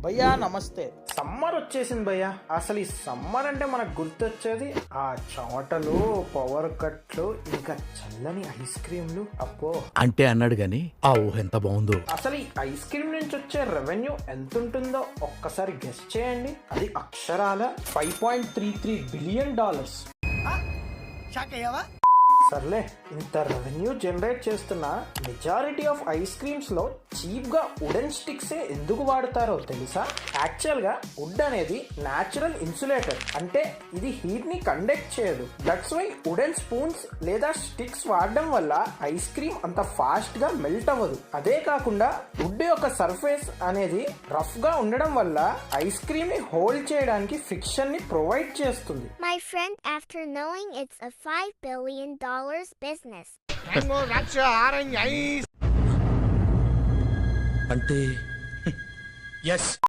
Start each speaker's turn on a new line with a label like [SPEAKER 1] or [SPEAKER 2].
[SPEAKER 1] భయ్యా నమస్తే. సమ్మర్ వచ్చేసింది భయ్యా. అసలు ఈ సమ్మర్ అంటే మనకు గుర్తొచ్చేది ఆ చెమటలు, పవర్ కట్లు, ఇంకా చల్లని ఐస్ క్రీమ్లు. అప్పో
[SPEAKER 2] అంటే అన్నాడు గాని ఆ ఊహ ఎంత బాగుందో.
[SPEAKER 1] అసలు ఈ ఐస్ క్రీమ్ నుంచి వచ్చే రెవెన్యూ ఎంత ఉంటుందో ఒక్కసారి గెస్ చేయండి. అది అక్షరాల $5.33 బిలియన్. సర్లే, ఇంత రెవెన్యూ జనరేట్ చేస్తున్న మెజారిటీ ఆఫ్ ఐస్ క్రీమ్స్ లో చీప్ గా వుడెన్ స్టిక్స్ ఎందుకు వాడతారో తెలుసా? యాక్చువల్ గా వుడ్ అనేది న్యాచురల్ ఇన్సులేటర్, అంటే ఇది హీట్ ని కండక్ట్ చేయదు. దట్స్ వై వుడెన్ స్పూన్స్ లేదా స్టిక్స్ వాడడం వల్ల ఐస్ క్రీమ్ అంత ఫాస్ట్ గా మెల్ట్ అవ్వదు. అదే కాకుండా వుడ్ యొక్క సర్ఫేస్ అనేది రఫ్ గా ఉండడం వల్ల ఐస్ క్రీమ్ ని హోల్డ్ చేయడానికి ఫ్రిక్షన్ ని ప్రొవైడ్ చేస్తుంది.
[SPEAKER 3] My friend, after knowing it's a $5 billion business.
[SPEAKER 4] Mango, Raksha, orange, ice.
[SPEAKER 2] అంటే
[SPEAKER 4] Yes.